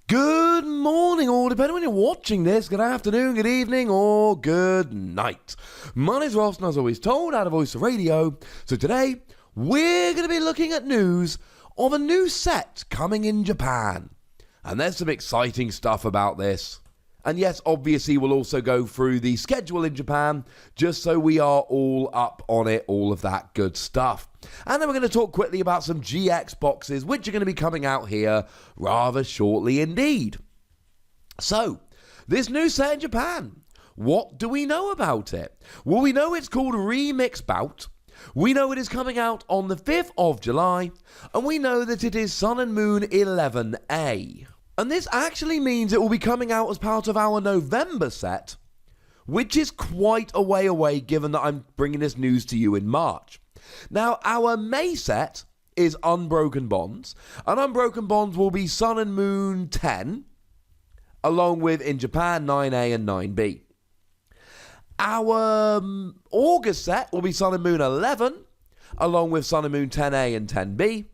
Good morning, or depending when you're watching this, good afternoon, good evening, or good night. My name's Ross, and as always told, out of Voice of Radio. So today, we're going to be looking at news of a new set coming in Japan. And there's some exciting stuff about this. And yes, obviously, we'll also go through the schedule in Japan, just so we are all up on it, all of that good stuff. And then we're going to talk quickly about some GX boxes, which are going to be coming out here rather shortly indeed. So, this new set in Japan, what do we know about it? Well, we know it's called Remix Bout. We know it is coming out on the 5th of July, and we know that it is Sun and Moon 11A. And this actually means it will be coming out as part of our November set, which is quite a way away given that I'm bringing this news to you in March. Now, our May set is Unbroken Bonds, and Unbroken Bonds will be Sun and Moon 10, along with, in Japan, 9A and 9B. Our August set will be Sun and Moon 11, along with Sun and Moon 10A and 10B.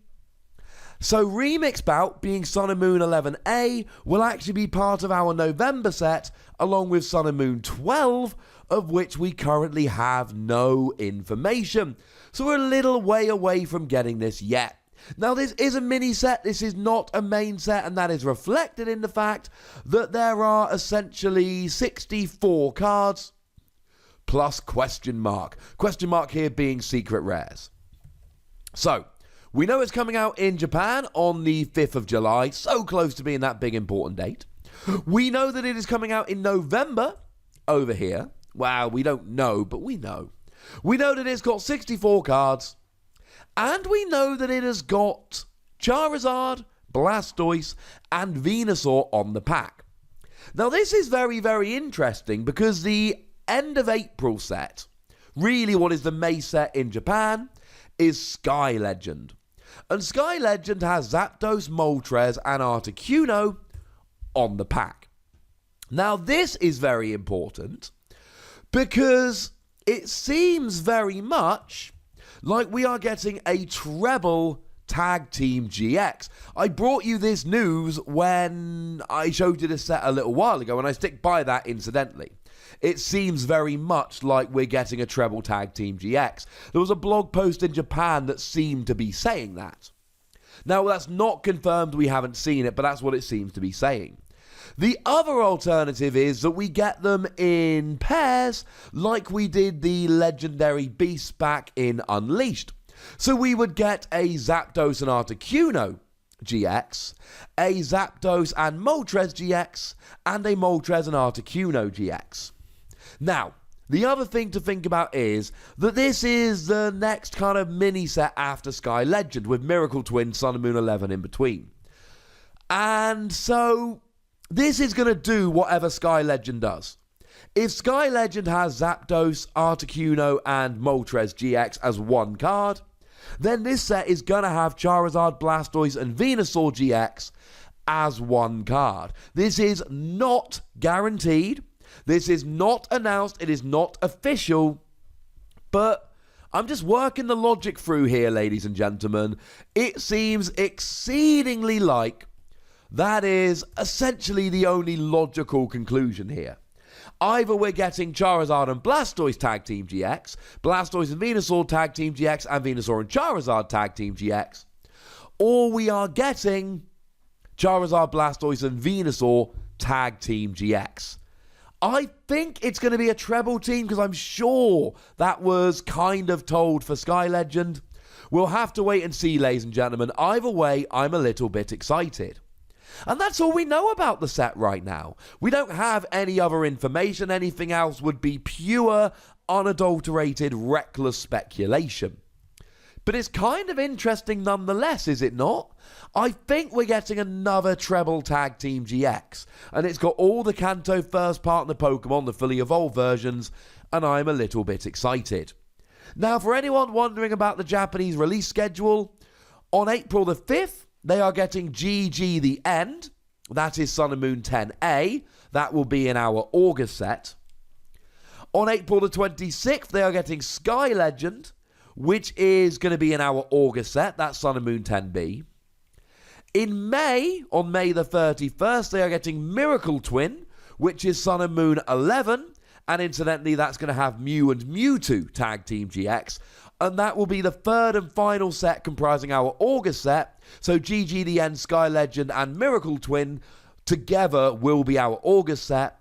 So Remix Bout, being Sun and Moon 11A, will actually be part of our November set, along with Sun and Moon 12, of which we currently have no information. So we're a little way away from getting this yet. Now, this is a mini set, this is not a main set, and that is reflected in the fact that there are essentially 64 cards, plus question mark. Question mark here being secret rares. So, we know it's coming out in Japan on the 5th of July, so close to being that big important date. We know that it is coming out in November over here. Well, we don't know, but we know. We know that it's got 64 cards, and we know that it has got Charizard, Blastoise, and Venusaur on the pack. Now, this is very, very interesting because the end of April set, really what is the May set in Japan, is Sky Legend. And Sky Legend has Zapdos, Moltres, and Articuno on the pack. Now, this is very important because it seems very much like we are getting a treble Tag Team GX. I brought you this news when I showed you this set a little while ago, and I stick by that incidentally. It seems very much like we're getting a treble Tag Team GX. There was a blog post in Japan that seemed to be saying that. Now, that's not confirmed, we haven't seen it, but that's what it seems to be saying. The other alternative is that we get them in pairs like we did the legendary beasts back in Unleashed. So we would get a Zapdos and Articuno GX, a Zapdos and Moltres GX, and a Moltres and Articuno GX. Now, the other thing to think about is that this is the next kind of mini set after Sky Legend, with Miracle Twin, Sun and Moon 11 in between. And so, this is going to do whatever Sky Legend does. If Sky Legend has Zapdos, Articuno, and Moltres GX as one card, then this set is going to have Charizard, Blastoise, and Venusaur GX as one card. This is not guaranteed. This is not announced. It is not official. But I'm just working the logic through here, ladies and gentlemen. It seems exceedingly like that is essentially the only logical conclusion here. Either we're getting Charizard and Blastoise Tag Team GX, Blastoise and Venusaur Tag Team GX, and Venusaur and Charizard Tag Team GX, or we are getting Charizard, Blastoise, and Venusaur Tag Team GX. I think it's going to be a treble team because I'm sure that was kind of told for Sky Legend. We'll have to wait and see, ladies and gentlemen. Either way, I'm a little bit excited. And that's all we know about the set right now. We don't have any other information. Anything else would be pure, unadulterated, reckless speculation. But it's kind of interesting nonetheless, is it not? I think we're getting another treble Tag Team GX. And it's got all the Kanto first partner Pokemon, the fully evolved versions, and I'm a little bit excited. Now, for anyone wondering about the Japanese release schedule, on April the 5th, they are getting GG The End. That is Sun and Moon 10A. That will be in our August set. On April the 26th, they are getting Sky Legend, which is going to be in our August set. That's Sun and Moon 10B. In May, on May the 31st, they are getting Miracle Twin, which is Sun and Moon 11. And incidentally, that's going to have Mew and Mewtwo Tag Team GX. And that will be the third and final set comprising our August set. So GGDN, Sky Legend, and Miracle Twin together will be our August set.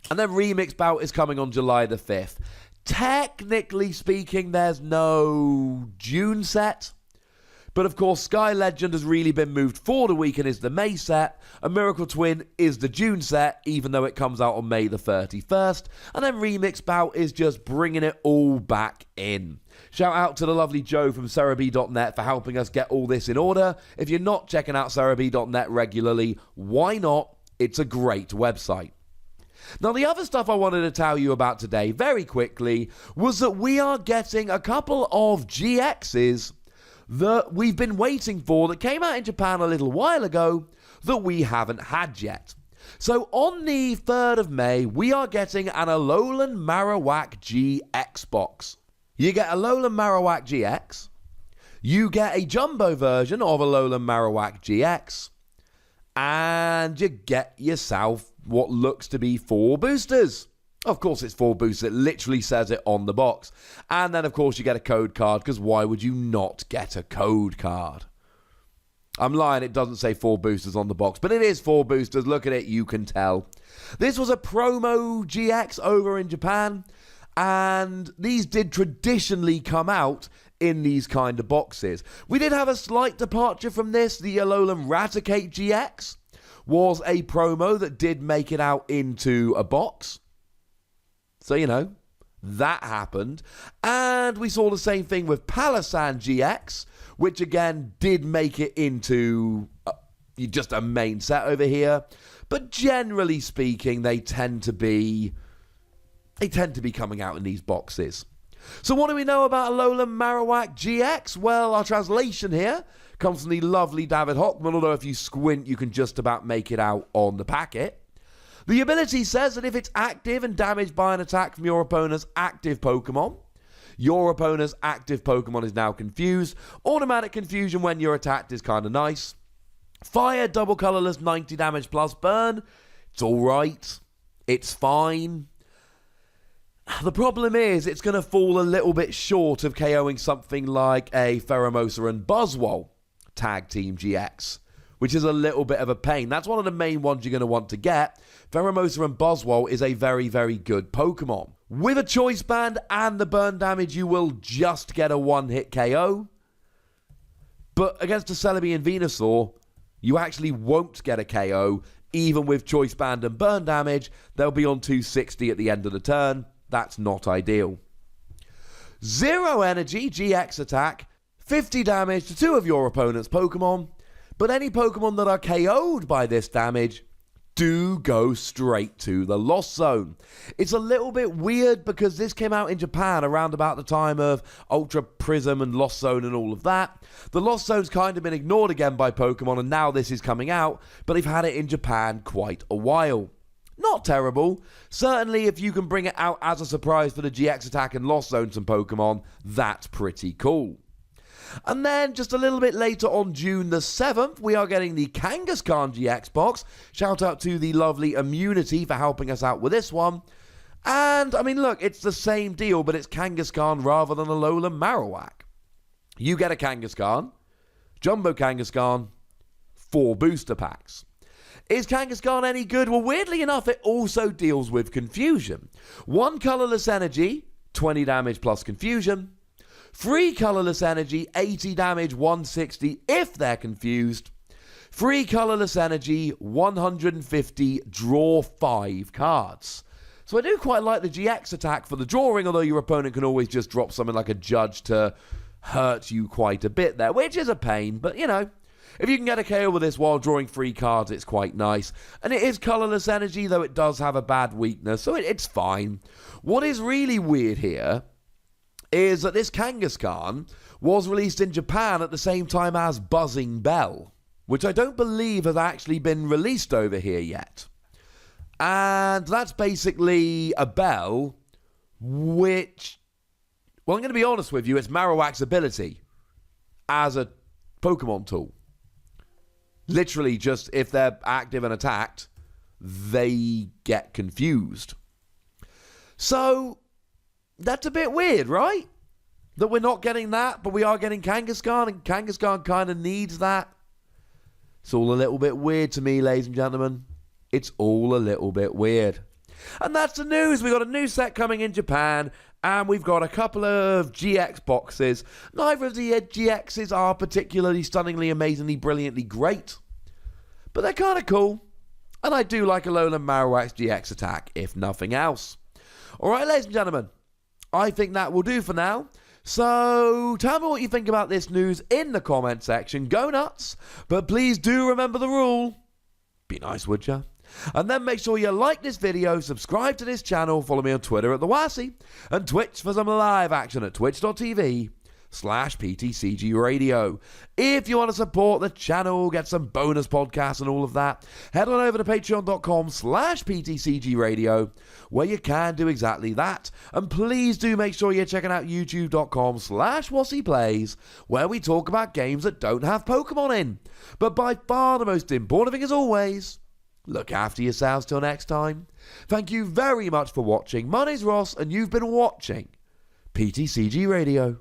And then Remix Bout is coming on July the 5th. Technically speaking, there's no June set. But of course, Sky Legend has really been moved forward a week and is the May set. And Miracle Twin is the June set, even though it comes out on May the 31st. And then Remix Bout is just bringing it all back in. Shout out to the lovely Joe from Cerebi.net for helping us get all this in order. If you're not checking out Cerebi.net regularly, why not? It's a great website. Now, the other stuff I wanted to tell you about today, very quickly, was that we are getting a couple of GXs that we've been waiting for that came out in Japan a little while ago that we haven't had yet. So on the 3rd of May, we are getting an Alolan Marowak GX Box. You get Alolan Marowak GX, you get a jumbo version of Alolan Marowak GX, and you get yourself what looks to be 4 boosters. Of course, it's 4 boosters. It literally says it on the box. And then, of course, you get a code card, because why would you not get a code card? I'm lying, it doesn't say 4 boosters on the box, but it is 4 boosters. Look at it, you can tell. This was a promo GX over in Japan, and these did traditionally come out in these kind of boxes. We did have a slight departure from this. The Alolan Raticate GX was a promo that did make it out into a box. So, you know, that happened. And we saw the same thing with Palossand GX, which again did make it into just a main set over here. But generally speaking, they tend to be coming out in these boxes. So what do we know about Alolan Marowak GX? Well, our translation here comes from the lovely David Hockman, although if you squint, you can just about make it out on the packet. The ability says that if it's active and damaged by an attack from your opponent's active Pokemon, your opponent's active Pokemon is now confused. Automatic confusion when you're attacked is kind of nice. Fire, double colorless, 90 damage plus burn. It's alright. It's fine. The problem is it's going to fall a little bit short of KOing something like a Pheromosa and Buzzwole Tag Team GX, which is a little bit of a pain. That's one of the main ones you're going to want to get. Pheromosa and Buzzwole is a very, very good Pokemon. With a Choice Band and the burn damage, you will just get a one-hit KO. But against a Celebi and Venusaur, you actually won't get a KO. Even with Choice Band and burn damage, they'll be on 260 at the end of the turn. That's not ideal. Zero Energy GX attack, 50 damage to 2 of your opponent's Pokemon. But any Pokemon that are KO'd by this damage do go straight to the Lost Zone. It's a little bit weird because this came out in Japan around about the time of Ultra Prism and Lost Zone and all of that. The Lost Zone's kind of been ignored again by Pokemon, and now this is coming out, but they've had it in Japan quite a while. Not terrible. Certainly if you can bring it out as a surprise for the GX attack and Lost Zone some Pokemon, that's pretty cool. And then just a little bit later on June the 7th, we are getting the Kangaskhan GX Box. Shout out to the lovely Immunity for helping us out with this one. And, I mean, look, it's the same deal, but it's Kangaskhan rather than Alolan Marowak. You get a Kangaskhan, Jumbo Kangaskhan, 4 booster packs. Is Kangaskhan any good? Well, weirdly enough, it also deals with confusion. 1 colorless energy, 20 damage plus confusion. 3 colorless energy, 80 damage, 160 if they're confused. 3 colorless energy, 150, draw 5 cards. So I do quite like the GX attack for the drawing, although your opponent can always just drop something like a Judge to hurt you quite a bit there, which is a pain, but you know. If you can get a KO with this while drawing 3 cards, it's quite nice. And it is colorless energy, though it does have a bad weakness, so it's fine. What is really weird here is that this Kangaskhan was released in Japan at the same time as Buzzing Bell, which I don't believe has actually been released over here yet. And that's basically a bell which, well, I'm going to be honest with you, it's Marowak's ability as a Pokemon tool. Literally, just if they're active and attacked, they get confused. So, that's a bit weird, right? That we're not getting that, but we are getting Kangaskhan, and Kangaskhan kind of needs that. It's all a little bit weird to me, ladies and gentlemen. It's all a little bit weird. And that's the news. We've got a new set coming in Japan, and we've got a couple of GX boxes. Neither of the GXs are particularly stunningly, amazingly, brilliantly great, but they're kind of cool. And I do like Alolan Marowak's GX attack, if nothing else. Alright, ladies and gentlemen, I think that will do for now. So, tell me what you think about this news in the comment section. Go nuts, but please do remember the rule. Be nice, would ya? And then make sure you like this video, subscribe to this channel, follow me on Twitter at The Wassy, and Twitch for some live action at twitch.tv/PTCGRadio. If you want to support the channel, get some bonus podcasts and all of that, head on over to patreon.com/PTCGRadio, where you can do exactly that. And please do make sure you're checking out youtube.com/WassyPlays, where we talk about games that don't have Pokemon in. But by far the most important thing, as always, look after yourselves till next time. Thank you very much for watching. My name's Ross, and you've been watching PTCG Radio.